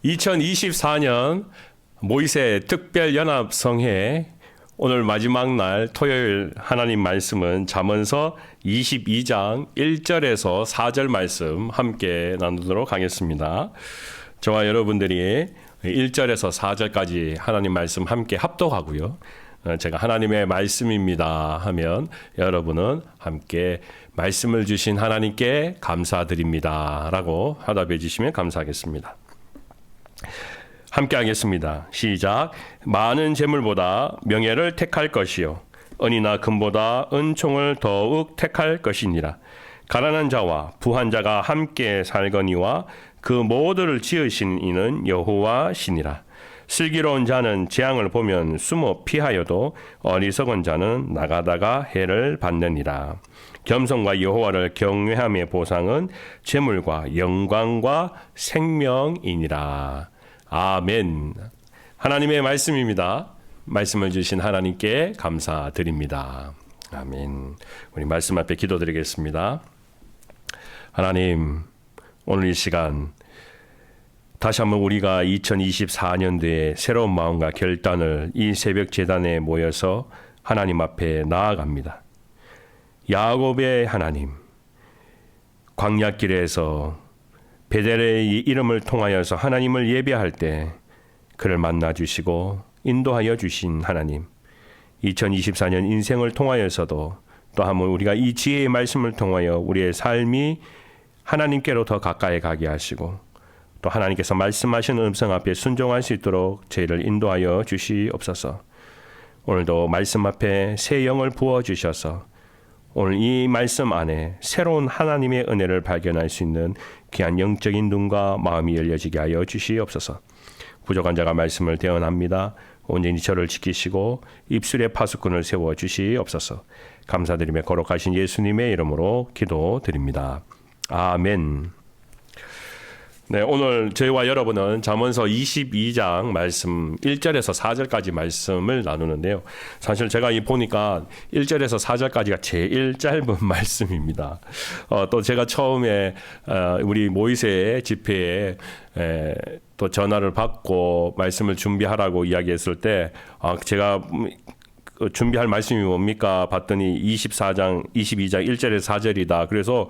2024년 모이세 특별연합성회 오늘 마지막 날 토요일 하나님 말씀은 잠언서 22장 1절에서 4절 말씀 함께 나누도록 하겠습니다. 저와 여러분들이 1절에서 4절까지 하나님 말씀 함께 합독하고요. 제가 하나님의 말씀입니다 하면 여러분은 함께 말씀을 주신 하나님께 감사드립니다 라고 화답해 주시면 감사하겠습니다. 함께 하겠습니다. 시작. 많은 재물보다 명예를 택할 것이요 은이나 금보다 은총을 더욱 택할 것이니라. 가난한 자와 부한 자가 함께 살거니와 그 모두를 지으신 이는 여호와시니라. 슬기로운 자는 재앙을 보면 숨어 피하여도 어리석은 자는 나가다가 해를 받느니라. 겸손과 여호와를 경외함의 보상은 재물과 영광과 생명이니라. 아멘. 하나님의 말씀입니다. 말씀을 주신 하나님께 감사드립니다. 아멘. 우리 말씀 앞에 기도드리겠습니다. 하나님, 오늘 이 시간 다시 한번 우리가 2024년도에 새로운 마음과 결단을 이 새벽 제단에 모여서 하나님 앞에 나아갑니다. 야곱의 하나님, 광야길에서 베델의 이름을 통하여서 하나님을 예배할 때 그를 만나 주시고 인도하여 주신 하나님, 2024년 인생을 통하여서도 또 한번 우리가 이 지혜의 말씀을 통하여 우리의 삶이 하나님께로 더 가까이 가게 하시고 또 하나님께서 말씀하시는 음성 앞에 순종할 수 있도록 저희를 인도하여 주시옵소서. 오늘도 말씀 앞에 새 영을 부어주셔서 오늘 이 말씀 안에 새로운 하나님의 은혜를 발견할 수 있는 귀한 영적인 눈과 마음이 열려지게 하여 주시옵소서. 부족한 자가 말씀을 대언합니다. 온전히 저를 지키시고 입술에 파수꾼을 세워 주시옵소서. 감사드리며 거룩하신 예수님의 이름으로 기도드립니다. 아멘. 네, 오늘 저희와 여러분은 잠언서 22장 말씀 1절에서 4절까지 말씀을 나누는데요. 사실 제가 보니까 1절에서 4절까지가 제일 짧은 말씀입니다. 또 제가 처음에 우리 모이세 집회에 또 전화를 받고 말씀을 준비하라고 이야기했을 때 제가 준비할 말씀이 뭡니까? 봤더니 22장 1절에서 4절이다. 그래서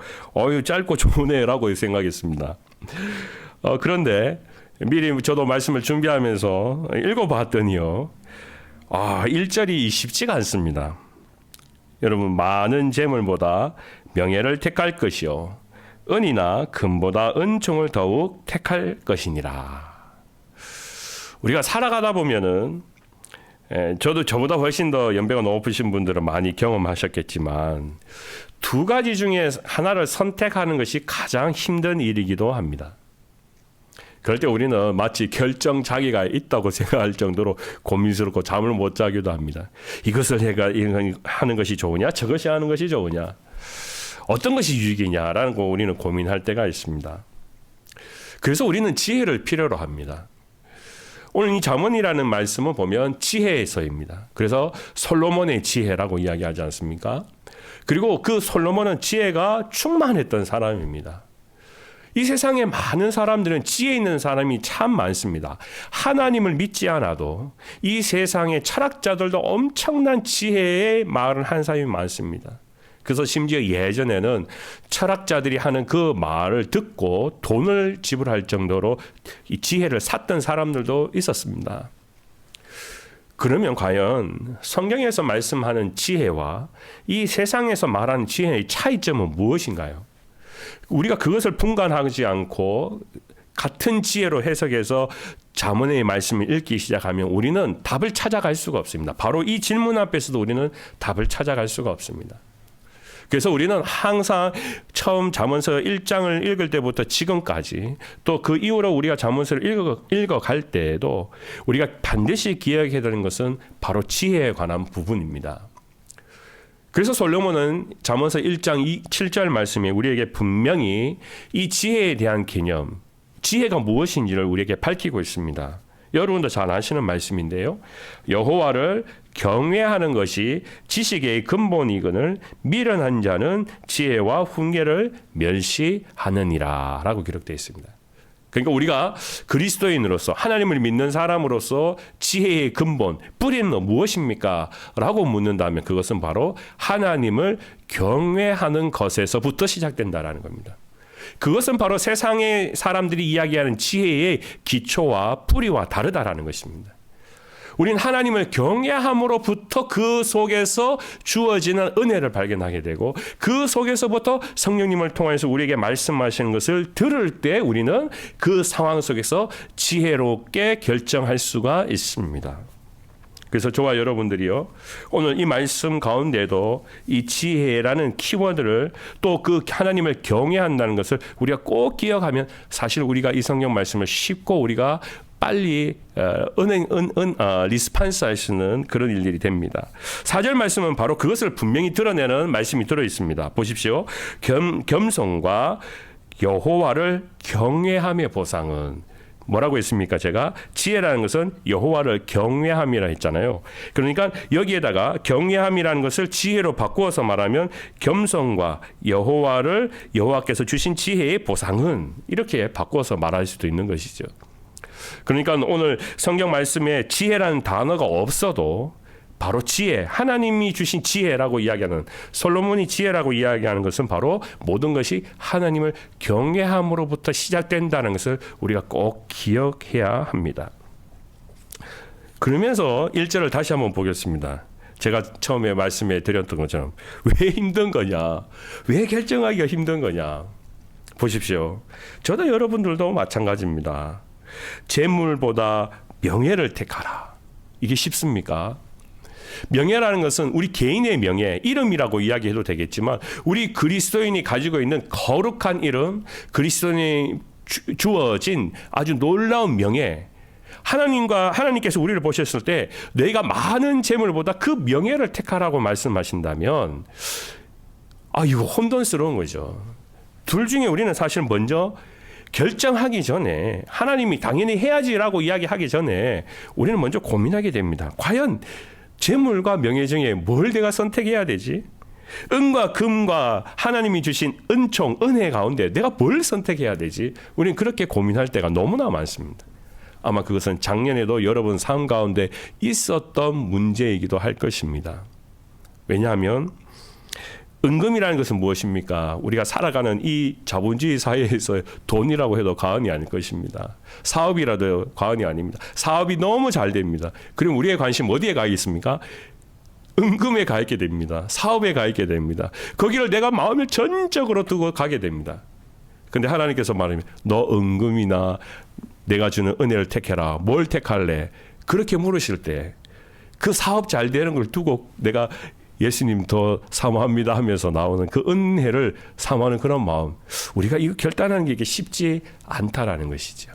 짧고 좋으네라고 생각했습니다. 그런데 미리 저도 말씀을 준비하면서 읽어봤더니요. 1절이 쉽지가 않습니다. 여러분, 많은 재물보다 명예를 택할 것이요 은이나 금보다 은총을 더욱 택할 것이니라. 우리가 살아가다 보면은 저도 저보다 훨씬 더 연배가 높으신 분들은 많이 경험하셨겠지만 두 가지 중에 하나를 선택하는 것이 가장 힘든 일이기도 합니다. 그럴 때 우리는 마치 결정장애가 있다고 생각할 정도로 고민스럽고 잠을 못 자기도 합니다. 이것을 하는 것이 좋으냐, 저것이 하는 것이 좋으냐, 어떤 것이 유익이냐라는 거 우리는 고민할 때가 있습니다. 그래서 우리는 지혜를 필요로 합니다. 오늘 이 잠언이라는 말씀을 보면 지혜에서입니다. 그래서 솔로몬의 지혜라고 이야기하지 않습니까? 그리고 그 솔로몬은 지혜가 충만했던 사람입니다. 이 세상에 많은 사람들은 지혜 있는 사람이 참 많습니다. 하나님을 믿지 않아도 이 세상의 철학자들도 엄청난 지혜의 말을 한 사람이 많습니다. 그래서 심지어 예전에는 철학자들이 하는 그 말을 듣고 돈을 지불할 정도로 이 지혜를 샀던 사람들도 있었습니다. 그러면 과연 성경에서 말씀하는 지혜와 이 세상에서 말하는 지혜의 차이점은 무엇인가요? 우리가 그것을 분간하지 않고 같은 지혜로 해석해서 잠언의 말씀을 읽기 시작하면 우리는 답을 찾아갈 수가 없습니다. 바로 이 질문 앞에서도 우리는 답을 찾아갈 수가 없습니다. 그래서 우리는 항상 처음 잠언서 1장을 읽을 때부터 지금까지 또 그 이후로 우리가 잠언서를 읽어갈 때에도 우리가 반드시 기억해야 되는 것은 바로 지혜에 관한 부분입니다. 그래서 솔로몬은 잠언서 1장 7절 말씀에 우리에게 분명히 이 지혜에 대한 개념, 지혜가 무엇인지를 우리에게 밝히고 있습니다. 여러분도 잘 아시는 말씀인데요. 여호와를 경외하는 것이 지식의 근본이거늘 미련한 자는 지혜와 훈계를 멸시하느니라 라고 기록되어 있습니다. 그러니까 우리가 그리스도인으로서 하나님을 믿는 사람으로서 지혜의 근본, 뿌리는 무엇입니까? 라고 묻는다면 그것은 바로 하나님을 경외하는 것에서부터 시작된다라는 겁니다. 그것은 바로 세상의 사람들이 이야기하는 지혜의 기초와 뿌리와 다르다라는 것입니다. 우린 하나님을 경외함으로부터 그 속에서 주어지는 은혜를 발견하게 되고 그 속에서부터 성령님을 통해서 우리에게 말씀하시는 것을 들을 때 우리는 그 상황 속에서 지혜롭게 결정할 수가 있습니다. 그래서 저와 여러분들이요, 오늘 이 말씀 가운데도 이 지혜라는 키워드를 또 그 하나님을 경외한다는 것을 우리가 꼭 기억하면 사실 우리가 이 성경 말씀을 쉽고 우리가 빨리 리스판스 할 수 있는 그런 일들이 됩니다. 4절 말씀은 바로 그것을 분명히 드러내는 말씀이 들어있습니다. 보십시오. 겸손과 여호와를 경외함의 보상은 뭐라고 했습니까? 제가 지혜라는 것은 여호와를 경외함이라 했잖아요. 그러니까 여기에다가 경외함이라는 것을 지혜로 바꾸어서 말하면 겸손과 여호와께서 주신 지혜의 보상은 이렇게 바꾸어서 말할 수도 있는 것이죠. 그러니까 오늘 성경 말씀에 지혜라는 단어가 없어도 바로 지혜, 하나님이 주신 지혜라고 이야기하는, 솔로몬이 지혜라고 이야기하는 것은 바로 모든 것이 하나님을 경외함으로부터 시작된다는 것을 우리가 꼭 기억해야 합니다. 그러면서 1절을 다시 한번 보겠습니다. 제가 처음에 말씀해 드렸던 것처럼 왜 힘든 거냐, 왜 결정하기가 힘든 거냐. 보십시오. 저도 여러분들도 마찬가지입니다. 재물보다 명예를 택하라. 이게 쉽습니까? 명예라는 것은 우리 개인의 명예, 이름이라고 이야기해도 되겠지만 우리 그리스도인이 가지고 있는 거룩한 이름, 그리스도인이 주어진 아주 놀라운 명예, 하나님께서 우리를 보셨을 때 내가 많은 재물보다 그 명예를 택하라고 말씀하신다면 이거 혼돈스러운 거죠. 둘 중에 우리는 사실 먼저 결정하기 전에, 하나님이 당연히 해야지라고 이야기하기 전에 우리는 먼저 고민하게 됩니다. 과연 재물과 명예 중에 뭘 내가 선택해야 되지? 은과 금과 하나님이 주신 은총, 은혜 가운데 내가 뭘 선택해야 되지? 우리는 그렇게 고민할 때가 너무나 많습니다. 아마 그것은 작년에도 여러분 삶 가운데 있었던 문제이기도 할 것입니다. 왜냐하면 은금이라는 것은 무엇입니까? 우리가 살아가는 이 자본주의 사회에서 돈이라고 해도 과언이 아닐 것입니다. 사업이라도 과언이 아닙니다. 사업이 너무 잘 됩니다. 그럼 우리의 관심 어디에 가 있습니까? 은금에 가 있게 됩니다. 사업에 가 있게 됩니다. 거기를 내가 마음을 전적으로 두고 가게 됩니다. 그런데 하나님께서 말하면 너 은금이나 내가 주는 은혜를 택해라. 뭘 택할래? 그렇게 물으실 때 그 사업 잘 되는 걸 두고 내가 예수님 더 사모합니다 하면서 나오는 그 은혜를 사모하는 그런 마음, 우리가 이거 결단하는 게 쉽지 않다라는 것이죠.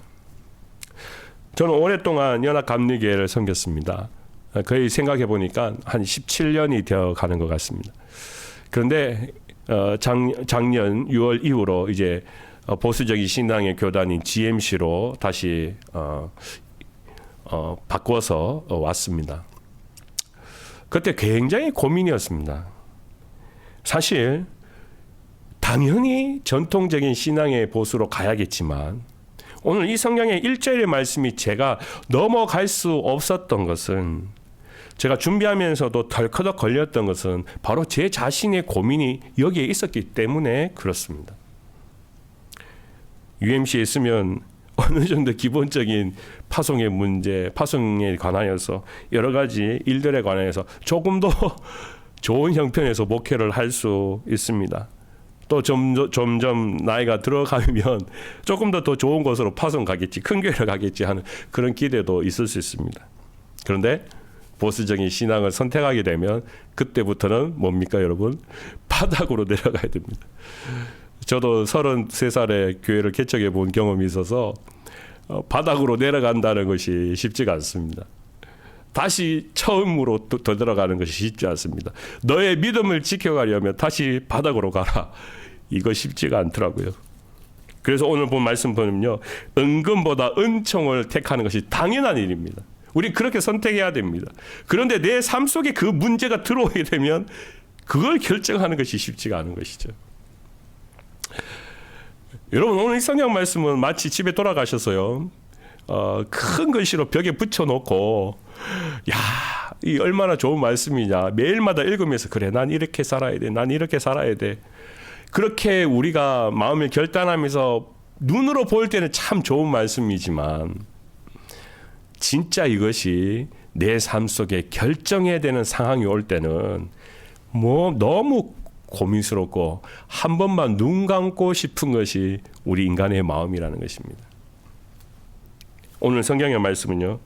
저는 오랫동안 연합감리교회를 섬겼습니다. 거의 생각해 보니까 한 17년이 되어 가는 것 같습니다. 그런데 작년 6월 이후로 이제 보수적인 신앙의 교단인 GMC로 다시 바꿔서 왔습니다. 그때 굉장히 고민이었습니다. 사실 당연히 전통적인 신앙의 보수로 가야겠지만 오늘 이 성경의 1절의 말씀이 제가 넘어갈 수 없었던 것은, 제가 준비하면서도 덜커덕 걸렸던 것은 바로 제 자신의 고민이 여기에 있었기 때문에 그렇습니다. UMC에 있으면 어느 정도 기본적인 파송의 문제, 파송에 관하여서 여러 가지 일들에 관해서 조금 더 좋은 형편에서 목회를 할 수 있습니다. 또 점점 나이가 들어가면 조금 더 좋은 곳으로 파송 가겠지, 큰 교회를 가겠지 하는 그런 기대도 있을 수 있습니다. 그런데 보수적인 신앙을 선택하게 되면 그때부터는 뭡니까 여러분? 바닥으로 내려가야 됩니다. 저도 33살에 교회를 개척해 본 경험이 있어서 바닥으로 내려간다는 것이 쉽지가 않습니다. 다시 처음으로 더 들어가는 것이 쉽지 않습니다. 너의 믿음을 지켜가려면 다시 바닥으로 가라. 이거 쉽지가 않더라고요. 그래서 오늘 본 말씀 보면요, 은금보다 은총을 택하는 것이 당연한 일입니다. 우리 그렇게 선택해야 됩니다. 그런데 내 삶 속에 그 문제가 들어오게 되면 그걸 결정하는 것이 쉽지가 않은 것이죠. 여러분 오늘 이 성경 말씀은 마치 집에 돌아가셔서요. 큰 글씨로 벽에 붙여놓고 이 얼마나 좋은 말씀이냐. 매일마다 읽으면서 그래 난 이렇게 살아야 돼. 난 이렇게 살아야 돼. 그렇게 우리가 마음을 결단하면서 눈으로 볼 때는 참 좋은 말씀이지만 진짜 이것이 내 삶 속에 결정해야 되는 상황이 올 때는 너무 고민스럽고 한 번만 눈 감고 싶은 것이 우리 인간의 마음이라는 것입니다. 오늘 성경의 말씀은요.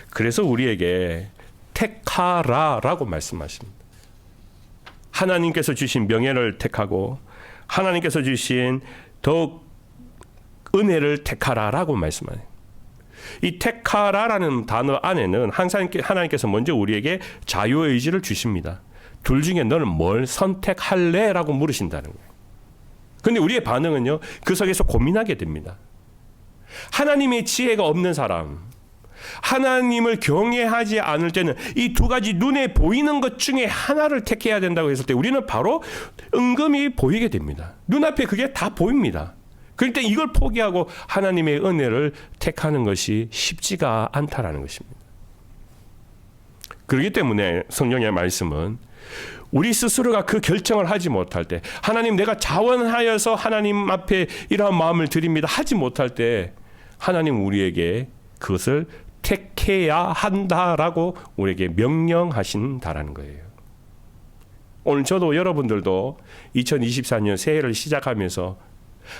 그래서 우리에게 택하라라고 말씀하십니다. 하나님께서 주신 명예를 택하고 하나님께서 주신 더욱 은혜를 택하라라고 말씀하네요. 이 택하라라는 단어 안에는 항상 하나님께서 먼저 우리에게 자유의지를 주십니다. 둘 중에 너는 뭘 선택할래? 라고 물으신다는 거예요. 그런데 우리의 반응은요. 그 속에서 고민하게 됩니다. 하나님의 지혜가 없는 사람, 하나님을 경외하지 않을 때는 이 두 가지 눈에 보이는 것 중에 하나를 택해야 된다고 했을 때 우리는 바로 은금이 보이게 됩니다. 눈앞에 그게 다 보입니다. 그럴 때 이걸 포기하고 하나님의 은혜를 택하는 것이 쉽지가 않다라는 것입니다. 그렇기 때문에 성경의 말씀은 우리 스스로가 그 결정을 하지 못할 때, 하나님 내가 자원하여서 하나님 앞에 이러한 마음을 드립니다 하지 못할 때 하나님 우리에게 그것을 택해야 한다라고 우리에게 명령하신다라는 거예요. 오늘 저도 여러분들도 2024년 새해를 시작하면서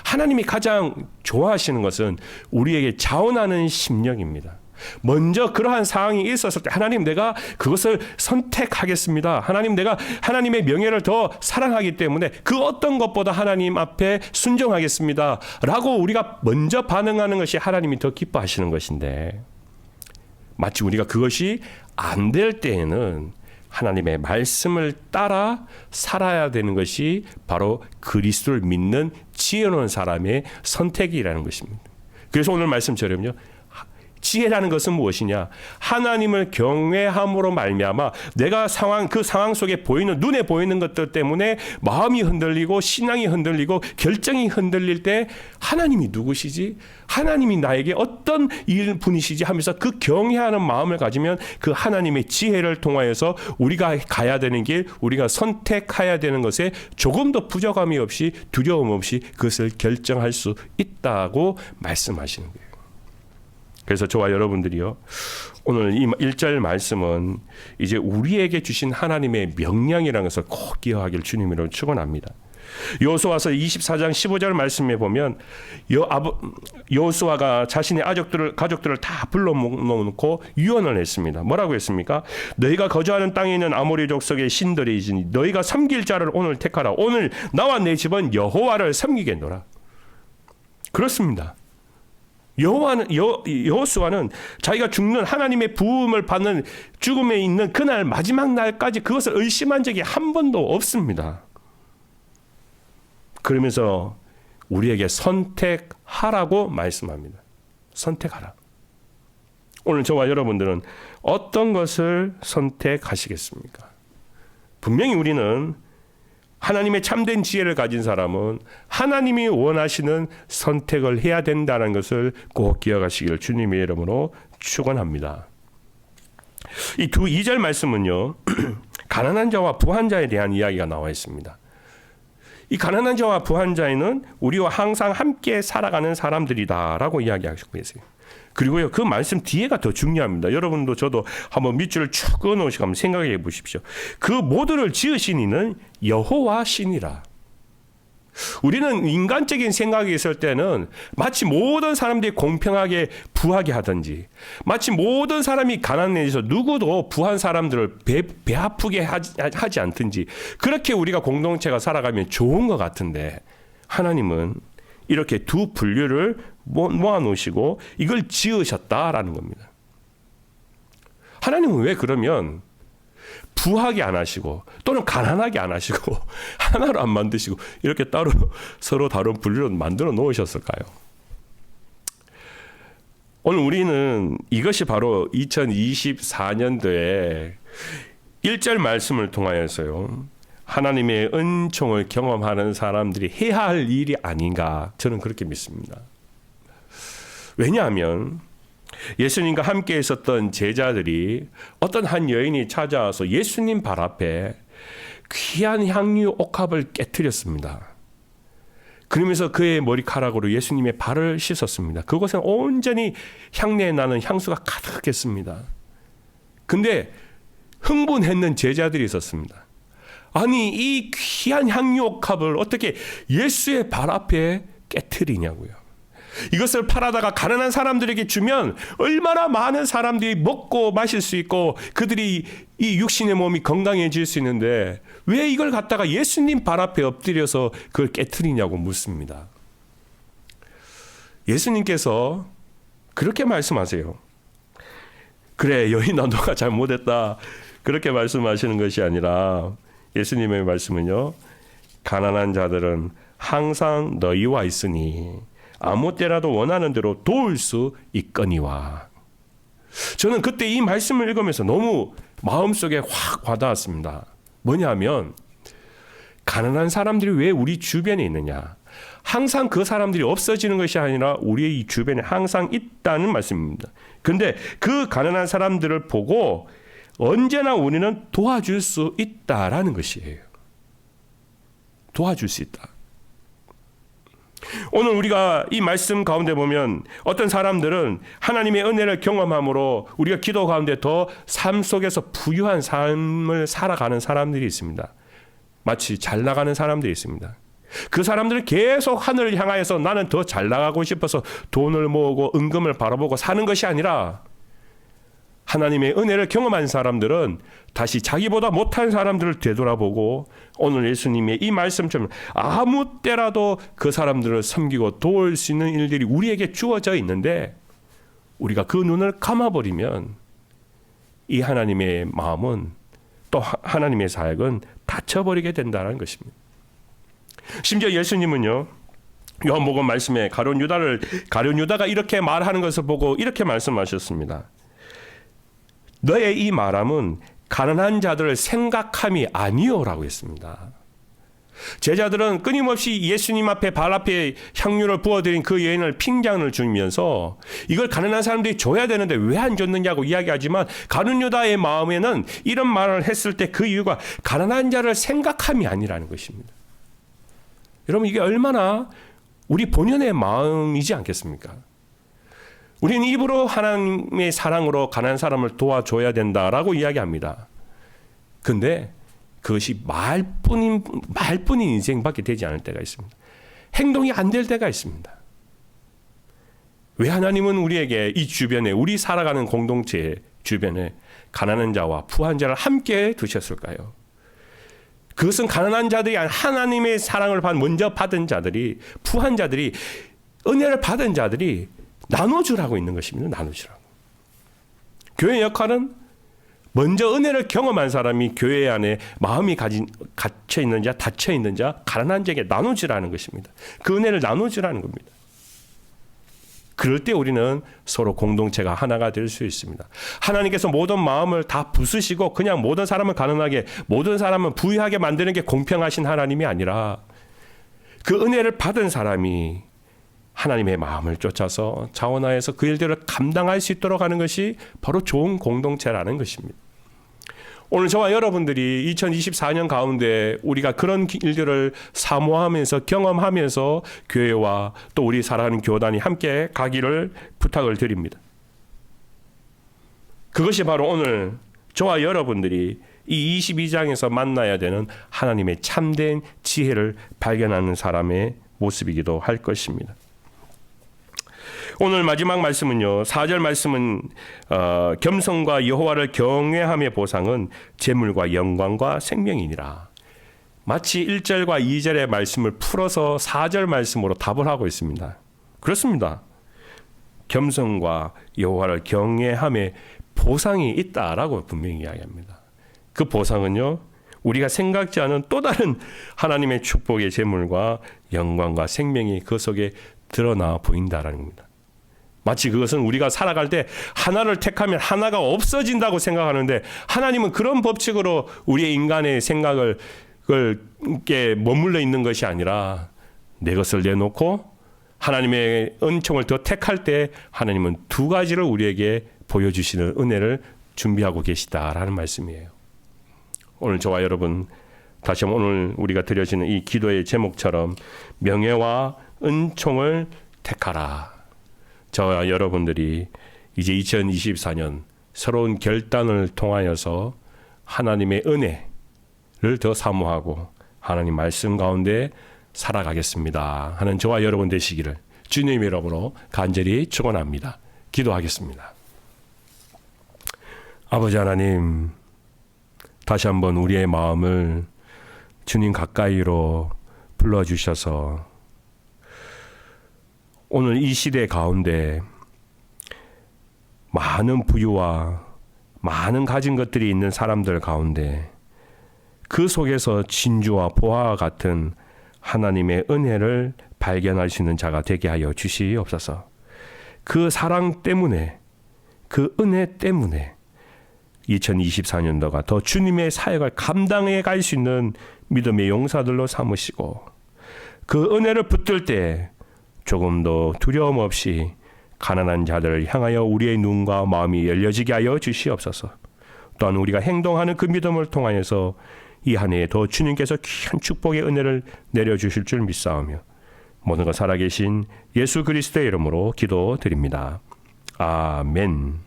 하나님이 가장 좋아하시는 것은 우리에게 자원하는 심령입니다. 먼저 그러한 상황이 있었을 때 하나님 내가 그것을 선택하겠습니다. 하나님 내가 하나님의 명예를 더 사랑하기 때문에 그 어떤 것보다 하나님 앞에 순종하겠습니다. 라고 우리가 먼저 반응하는 것이 하나님이 더 기뻐하시는 것인데 마치 우리가 그것이 안 될 때에는 하나님의 말씀을 따라 살아야 되는 것이 바로 그리스도를 믿는 지혜로운 사람의 선택이라는 것입니다. 그래서 오늘 말씀처럼요. 지혜라는 것은 무엇이냐? 하나님을 경외함으로 말미암아 내가 그 상황 속에 보이는 눈에 보이는 것들 때문에 마음이 흔들리고 신앙이 흔들리고 결정이 흔들릴 때 하나님이 누구시지? 하나님이 나에게 어떤 분이시지? 하면서 그 경외하는 마음을 가지면 그 하나님의 지혜를 통하여서 우리가 가야 되는 길, 우리가 선택해야 되는 것에 조금 더 부족함이 없이 두려움 없이 그것을 결정할 수 있다고 말씀하시는 거예요. 그래서 저와 여러분들이요. 오늘 이 1절 말씀은 이제 우리에게 주신 하나님의 명령이라는 것을 꼭 기억하길 주님으로 축원합니다. 여호수아서 24장 15절 말씀에 보면 여호수아가 자신의 가족들을 다 불러놓고 유언을 했습니다. 뭐라고 했습니까? 너희가 거주하는 땅에 있는 아모리 족속의 신들이지니 너희가 섬길 자를 오늘 택하라. 오늘 나와 내 집은 여호와를 섬기겠노라. 그렇습니다. 여호수아는 자기가 죽는 하나님의 부음을 받는 죽음에 있는 그날 마지막 날까지 그것을 의심한 적이 한 번도 없습니다. 그러면서 우리에게 선택하라고 말씀합니다. 선택하라. 오늘 저와 여러분들은 어떤 것을 선택하시겠습니까? 분명히 우리는 하나님의 참된 지혜를 가진 사람은 하나님이 원하시는 선택을 해야 된다는 것을 꼭 기억하시기를 주님의 이름으로 축원합니다. 이 2절 말씀은요. 가난한 자와 부한 자에 대한 이야기가 나와 있습니다. 이 가난한 자와 부한 자에는 우리와 항상 함께 살아가는 사람들이다라고 이야기하고 계세요. 그리고요, 그 말씀 뒤에가 더 중요합니다. 여러분도 저도 한번 밑줄을 쭉 그어놓으시고 한번 생각해 보십시오. 그 모두를 지으신 이는 여호와 신이라. 우리는 인간적인 생각이 있을 때는 마치 모든 사람들이 공평하게 부하게 하든지, 마치 모든 사람이 가난해서 누구도 부한 사람들을 배 아프게 하지 않든지, 그렇게 우리가 공동체가 살아가면 좋은 것 같은데, 하나님은 이렇게 두 분류를 모아놓으시고 이걸 지으셨다라는 겁니다. 하나님은 왜 그러면 부하게 안 하시고 또는 가난하게 안 하시고 하나로 안 만드시고 이렇게 따로 서로 다른 분류로 만들어 놓으셨을까요? 오늘 우리는 이것이 바로 2024년도에 1절 말씀을 통하여서요. 하나님의 은총을 경험하는 사람들이 해야 할 일이 아닌가, 저는 그렇게 믿습니다. 왜냐하면 예수님과 함께 있었던 제자들이 어떤 한 여인이 찾아와서 예수님 발 앞에 귀한 향유 옥합을 깨뜨렸습니다. 그러면서 그의 머리카락으로 예수님의 발을 씻었습니다. 그곳은 온전히 향내 나는 향수가 가득했습니다. 근데 흥분했는 제자들이 있었습니다. 아니, 이 귀한 향유 옥합을 어떻게 예수의 발 앞에 깨뜨리냐고요. 이것을 팔아다가 가난한 사람들에게 주면 얼마나 많은 사람들이 먹고 마실 수 있고 그들이 이 육신의 몸이 건강해질 수 있는데 왜 이걸 갖다가 예수님 발 앞에 엎드려서 그걸 깨트리냐고 묻습니다. 예수님께서 그렇게 말씀하세요. 그래, 여인아, 너가 잘못했다, 그렇게 말씀하시는 것이 아니라 예수님의 말씀은요, 가난한 자들은 항상 너희와 있으니 아무 때라도 원하는 대로 도울 수 있거니와. 저는 그때 이 말씀을 읽으면서 너무 마음속에 확 와닿았습니다. 뭐냐면 가난한 사람들이 왜 우리 주변에 있느냐. 항상 그 사람들이 없어지는 것이 아니라 우리의 이 주변에 항상 있다는 말씀입니다. 근데 그 가난한 사람들을 보고 언제나 우리는 도와줄 수 있다라는 것이에요. 도와줄 수 있다. 오늘 우리가 이 말씀 가운데 보면 어떤 사람들은 하나님의 은혜를 경험함으로 우리가 기도 가운데 더 삶 속에서 부유한 삶을 살아가는 사람들이 있습니다. 마치 잘 나가는 사람들이 있습니다. 그 사람들은 계속 하늘을 향하여서 나는 더 잘 나가고 싶어서 돈을 모으고 은금을 바라보고 사는 것이 아니라 하나님의 은혜를 경험한 사람들은 다시 자기보다 못한 사람들을 되돌아보고 오늘 예수님의 이 말씀처럼 아무 때라도 그 사람들을 섬기고 도울 수 있는 일들이 우리에게 주어져 있는데 우리가 그 눈을 감아버리면 이 하나님의 마음은 또 하나님의 사역은 닫혀버리게 된다는 것입니다. 심지어 예수님은요, 요한복음 말씀에 가룟 유다가 이렇게 말하는 것을 보고 이렇게 말씀하셨습니다. 너의 이 말함은 가난한 자들을 생각함이 아니오라고 했습니다. 제자들은 끊임없이 예수님 앞에 발 앞에 향유를 부어드린 그 여인을 핑장을 주면서 이걸 가난한 사람들이 줘야 되는데 왜 안 줬느냐고 이야기하지만 가룟 유다의 마음에는 이런 말을 했을 때 그 이유가 가난한 자를 생각함이 아니라는 것입니다. 여러분, 이게 얼마나 우리 본연의 마음이지 않겠습니까? 우리는 입으로 하나님의 사랑으로 가난한 사람을 도와줘야 된다라고 이야기합니다. 근데 그것이 말뿐인 인생밖에 되지 않을 때가 있습니다. 행동이 안 될 때가 있습니다. 왜 하나님은 우리에게 이 주변에, 우리 살아가는 공동체 주변에 가난한 자와 부한 자를 함께 두셨을까요? 그것은 가난한 자들이 아니라 하나님의 사랑을 먼저 받은 자들이, 부한 자들이, 은혜를 받은 자들이 나눠주라고 있는 것입니다. 나눠주라고. 교회의 역할은 먼저 은혜를 경험한 사람이 교회 안에 마음이 갇혀 있는 자, 닫혀 있는 자, 가난한 자에게 나눠주라는 것입니다. 그 은혜를 나눠주라는 겁니다. 그럴 때 우리는 서로 공동체가 하나가 될 수 있습니다. 하나님께서 모든 마음을 다 부수시고 그냥 모든 사람을 가난하게, 모든 사람을 부유하게 만드는 게 공평하신 하나님이 아니라 그 은혜를 받은 사람이 하나님의 마음을 쫓아서 자원하여서 그 일들을 감당할 수 있도록 하는 것이 바로 좋은 공동체라는 것입니다. 오늘 저와 여러분들이 2024년 가운데 우리가 그런 일들을 사모하면서 경험하면서 교회와 또 우리 사랑하는 교단이 함께 가기를 부탁을 드립니다. 그것이 바로 오늘 저와 여러분들이 이 22장에서 만나야 되는 하나님의 참된 지혜를 발견하는 사람의 모습이기도 할 것입니다. 오늘 마지막 말씀은요, 4절 말씀은 겸손과 여호와를 경외함의 보상은 재물과 영광과 생명이니라. 마치 1절과 2절의 말씀을 풀어서 4절 말씀으로 답을 하고 있습니다. 그렇습니다. 겸손과 여호와를 경외함의 보상이 있다라고 분명히 이야기합니다. 그 보상은요, 우리가 생각지 않은 또 다른 하나님의 축복의 재물과 영광과 생명이 그 속에 드러나 보인다라는 겁니다. 마치 그것은 우리가 살아갈 때 하나를 택하면 하나가 없어진다고 생각하는데 하나님은 그런 법칙으로 우리의 인간의 생각을 게 머물러 있는 것이 아니라 내 것을 내놓고 하나님의 은총을 더 택할 때 하나님은 두 가지를 우리에게 보여주시는 은혜를 준비하고 계시다라는 말씀이에요. 오늘 저와 여러분 다시 한번 오늘 우리가 드려지는 이 기도의 제목처럼 명예와 은총을 택하라. 저와 여러분들이 이제 2024년 새로운 결단을 통하여서 하나님의 은혜를 더 사모하고 하나님 말씀 가운데 살아가겠습니다 하는 저와 여러분 되시기를 주님의 이름으로 간절히 축원합니다. 기도하겠습니다. 아버지 하나님, 다시 한번 우리의 마음을 주님 가까이로 불러주셔서 오늘 이 시대 가운데 많은 부유와 많은 가진 것들이 있는 사람들 가운데 그 속에서 진주와 보화와 같은 하나님의 은혜를 발견할 수 있는 자가 되게 하여 주시옵소서. 그 사랑 때문에, 그 은혜 때문에 2024년도가 더 주님의 사역을 감당해 갈 수 있는 믿음의 용사들로 삼으시고 그 은혜를 붙들 때 조금도 두려움 없이 가난한 자들을 향하여 우리의 눈과 마음이 열려지게 하여 주시옵소서. 또한 우리가 행동하는 그 믿음을 통하여서 이 한 해에 더 주님께서 귀한 축복의 은혜를 내려주실 줄 믿사오며 모든 것 살아계신 예수 그리스도의 이름으로 기도드립니다. 아멘.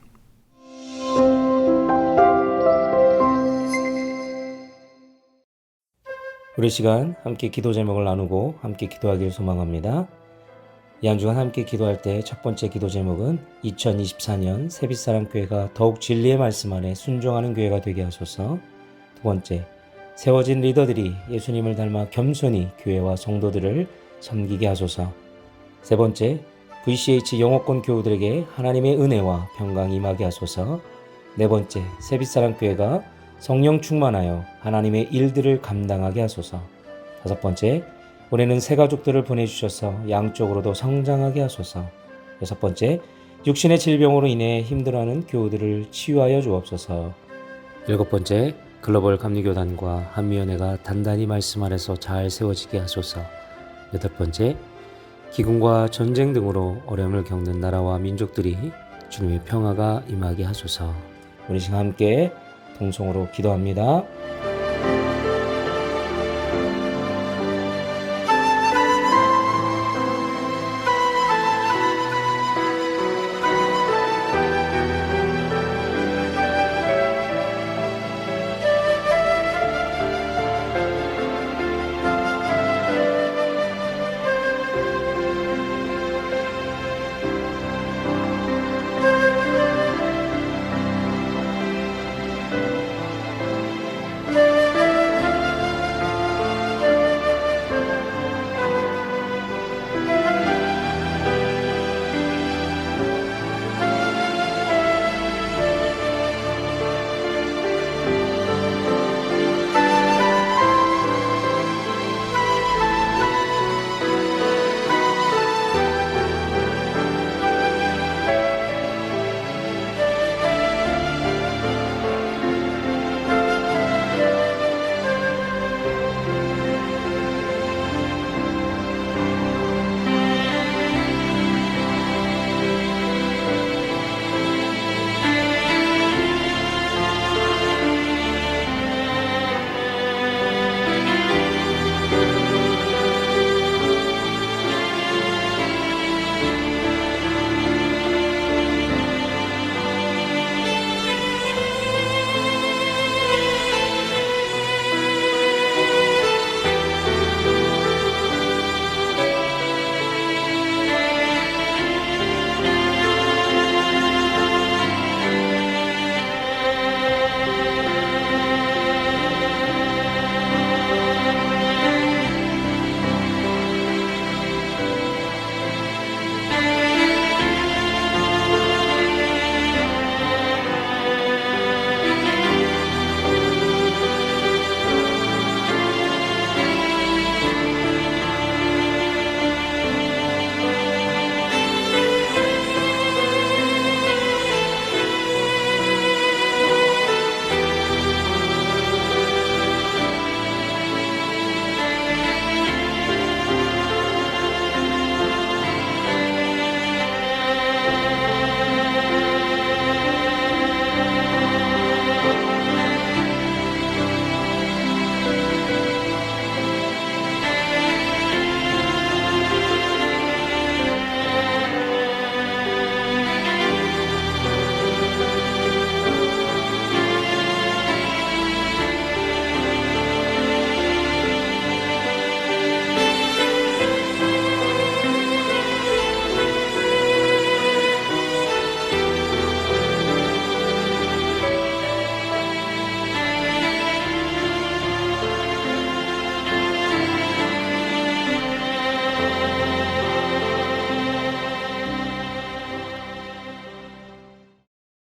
우리 시간 함께 기도 제목을 나누고 함께 기도하기를 소망합니다. 이 한 주간 함께 기도할 때 첫 번째 기도 제목은 2024년 새빛사랑교회가 더욱 진리의 말씀 안에 순종하는 교회가 되게 하소서. 두 번째, 세워진 리더들이 예수님을 닮아 겸손히 교회와 성도들을 섬기게 하소서. 세 번째, VCH 영어권 교우들에게 하나님의 은혜와 평강이 임하게 하소서. 네 번째, 새빛사랑교회가 성령 충만하여 하나님의 일들을 감당하게 하소서. 다섯 번째, 올해는 새 가족들을 보내주셔서 양쪽으로도 성장하게 하소서. 여섯 번째, 육신의 질병으로 인해 힘들어하는 교우들을 치유하여 주옵소서. 일곱 번째, 글로벌 감리교단과 한미연회가 단단히 말씀 아래서 잘 세워지게 하소서. 여덟 번째, 기근과 전쟁 등으로 어려움을 겪는 나라와 민족들이 주님의 평화가 임하게 하소서. 우리 지금 함께 동성으로 기도합니다.